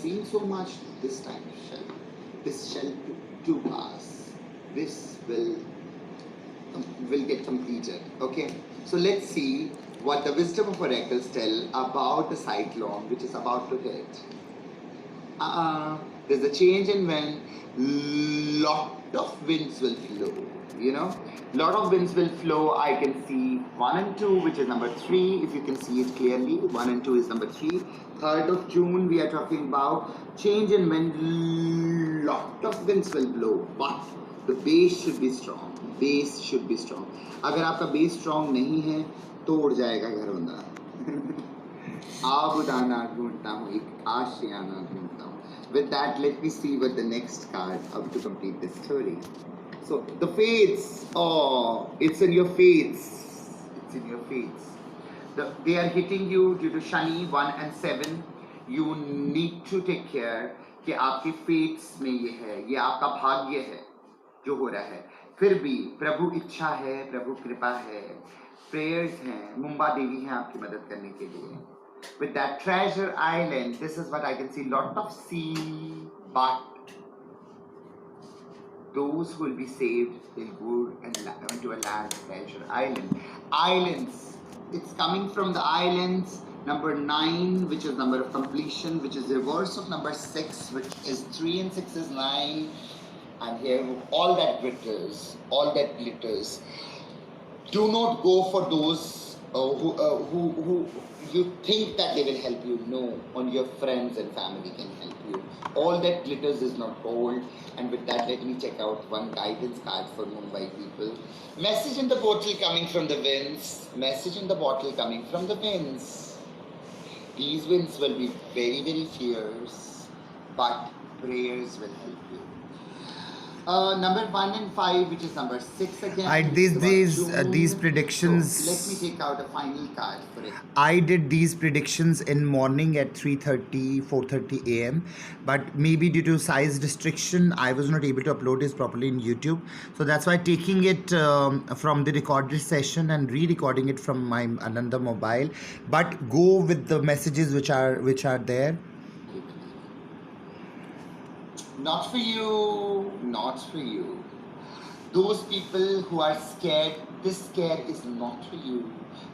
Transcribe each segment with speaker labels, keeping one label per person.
Speaker 1: seen so much, this time this shall to pass. This will get completed. Okay, so let's see what the wisdom of oracles tell about the cyclone which is about to hit. There's a change in wind. Lot of winds will flow. You know, lot of winds will flow. I can see 1 and 2, which is number 3. If you can see it clearly, 1 and 2 is number 3. 3rd of June, we are talking about change in wind. Lot of winds will blow, but the base should be strong. Base should be strong. अगर आपका base strong नहीं है, तो उड़ जाएगा घर बंदा. आबुदाना ढूंढता हूँ, एक आशियाना ढूंढता हूँ. With that, let me see what the next card up to complete this story. So the fates, oh, it's in your fates. It's in your fates. They are hitting you due to Shani 1 and 7. You need to take care कि आपके fates में ये है, ये आपका भाग्य है जो हो रहा है. फिर भी प्रभु इच्छा है, प्रभु कृपा है, prayers हैं, मुंबा देवी हैं आपकी मदद करने के लिए. With that treasure island, this is what I can see, lot of sea, but those who will be saved will go into a land treasure island. Islands, it's coming from the islands. Number 9, which is number of completion, which is reverse of number 6, which is 3 and 6 is 9. And here all that glitters. Do not go for those who you think that they will help you. No, only your friends and family can help you. All that glitters is not gold. And with that, let me check out one guidance card for Mumbai people. Message in the bottle coming from the winds. Message in the bottle coming from the winds. These winds will be very, very fierce, but prayers will help you. Number 1 and 5, which is number 6 again.
Speaker 2: These predictions.
Speaker 1: So let me take out a final card for it.
Speaker 2: I did these predictions in morning at 3:30, 4:30 a.m. But maybe due to size restriction, I was not able to upload this properly in YouTube. So that's why taking it from the recorded session and re-recording it from my another mobile. But go with the messages which are there.
Speaker 1: Not for you, not for you. Those people who are scared, this scare is not for you.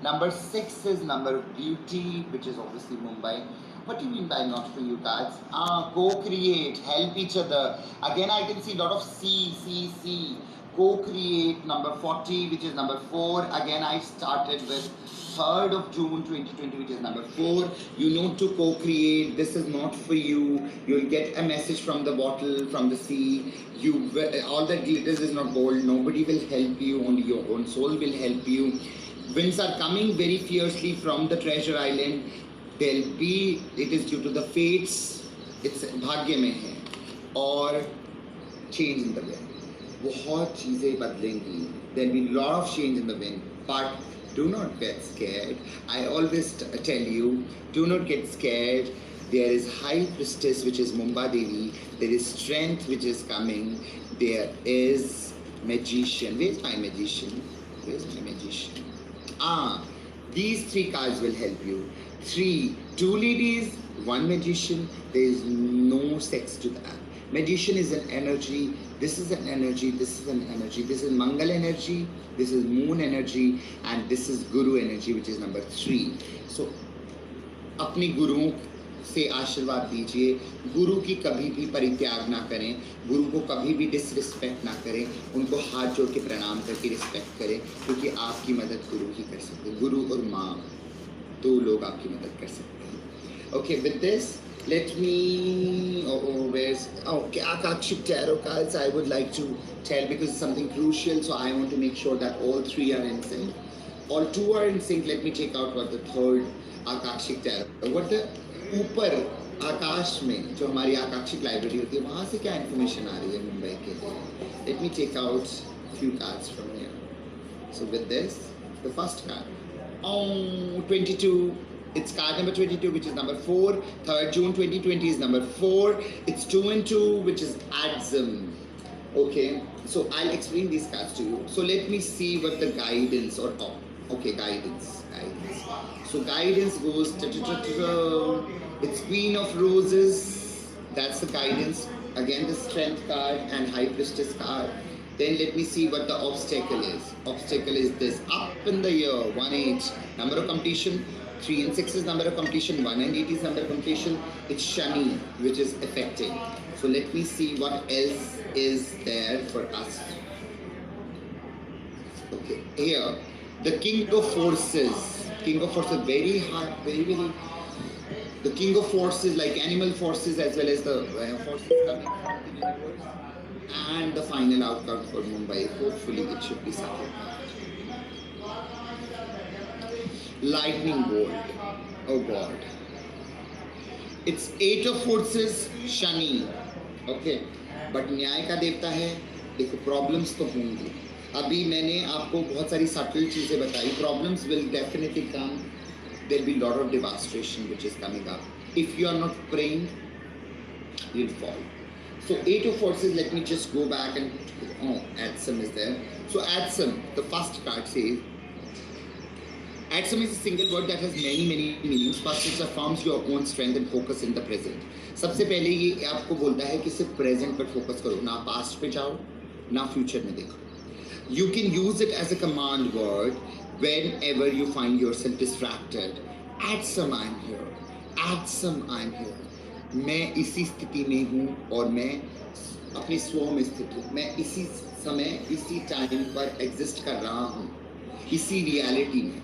Speaker 1: Number 6 is number of beauty, which is obviously Mumbai. What do you mean by not for you, guys? Co-create, help each other. Again, I can see a lot of C. Co-create, number 40, which is number 4. Again, I started with 3rd of June 2020, which is number 4. You know to co-create. This is not for you. You'll get a message from the bottle, from the sea. All that glitters is not gold. Nobody will help you. Only your own soul will help you. Winds are coming very fiercely from the treasure island. It is due to the fates. It's bhagya mein hai. Or change in the wind. बहुत चीजें बदलेंगी. There will be a lot of change in the wind, but do not get scared. I always tell you, do not get scared. There is high priestess, which is Mumba Devi. There is strength, which is coming. There is magician. Where's my magician? These 3 cards will help you. 2 ladies, 1 magician. There is no sex to that. Magician is an energy. This is an energy. This is an energy. This is Mangal energy. This is Moon energy, and this is Guru energy, which is number 3. So, अपने गुरुओं से आशीर्वाद दीजिए. गुरु की कभी भी परित्याग ना करें. गुरु को कभी भी डिसरिस्पेक्ट ना करें. उनको हाथ जोड़ के प्रणाम करके रिस्पेक्ट करें, क्योंकि आपकी मदद गुरु ही कर सकते हैं. गुरु और माँ 2 लोग आपकी मदद कर सकते हैं. Okay, with this, let me. Akakshik Tarot cards I would like to tell, because it's something crucial. So I want to make sure that all 3 are in sync. All 2 are in sync. Let me check out what the 3rd Akakshik Tarot. What the ऊपर आकाश में जो हमारी Akashic library होती है, वहाँ से क्या information आ रही है मुंबई के लिए. Let me take out few cards from here. So with this, the first card. 22. It's card number 22, which is number 4. 3rd June 2020 is number 4. It's 2 and 2, which is Adzim. Okay, so I'll explain these cards to you. So let me see what the guidance or guidance. So guidance goes. It's Queen of Roses. That's the guidance. Again, the strength card and high priestess card. Then let me see what the obstacle is. Obstacle is this. Up in the year, 1-8, number of completion. 3 and 6 is number of completion. 1 and 8 is number of completion. It's Shani, which is affecting. So let me see what else is there for us. Okay, here, the King of Forces. King of Forces, very hard, very. The King of Forces, like animal forces as well as the forces coming from the universe. And the final outcome for Mumbai, hopefully it should be second. Lightning bolt. Oh God. It's 8 of forces, Shani. Okay. But न्याय का देवता है. देखो problems तो होंगी. अभी मैंने आपको बहुत सारी सटल चीजें बताई. Problems will definitely come. There'll be a lot of devastation which is coming up. If you are not praying, you'll fall. So 8 of forces, let me just go back and, Adsum is there. So Adsum, the first card says, Adsum is a single word that has many meanings. First, it affirms your own strength and focus in the present. सबसे पहले ये आपको बोलता है कि सिर्फ present पर focus करो, ना past पे जाओ, ना future में देखो. You can use it as a command word whenever you find yourself distracted. Adsum, I'm here. Adsum, I'm here. मैं इसी स्थिति में हूँ और मैं अपने स्व में स्थित हूँ. मैं इसी समय, इसी टाइम पर एग्जिस्ट कर रहा हूँ, इसी रियलिटी में.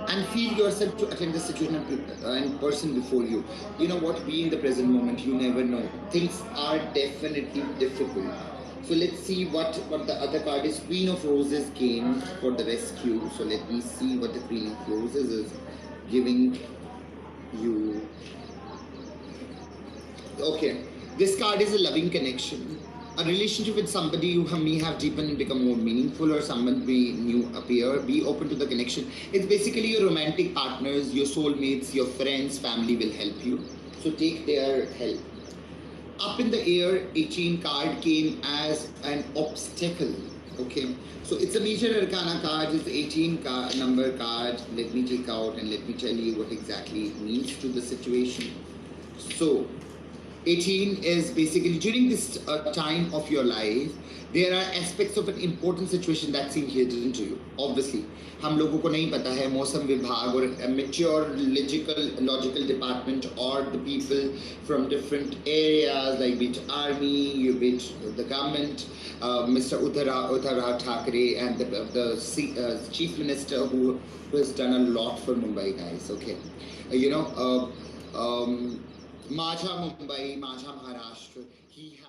Speaker 1: And feel yourself to attend the situation and person before you. You know what? Be in the present moment. You never know. Things are definitely difficult. So let's see what the other card is. Queen of Roses came for the rescue. So let me see what the Queen of Roses is giving you. Okay, this card is a loving connection. A relationship with somebody you may have deepened and become more meaningful, or someone may new appear. Be open to the connection. It's basically your romantic partners, your soulmates, your friends, family will help you. So take their help. Up in the air, 18 card came as an obstacle. Okay, so it's a major arcana card. It's 18 number card. Let me take out and let me tell you what exactly it means to the situation. So 18 is basically during this time of your life, there are aspects of an important situation that seem hidden to you. Obviously, हम लोगों को नहीं पता है मौसम विभाग और mature logical department or the people from different areas like which army, which the government, Mr. Uddhav Thackeray and the chief minister who has done a lot for Mumbai, guys. Okay, Majha Mumbai, Majha Maharashtra. He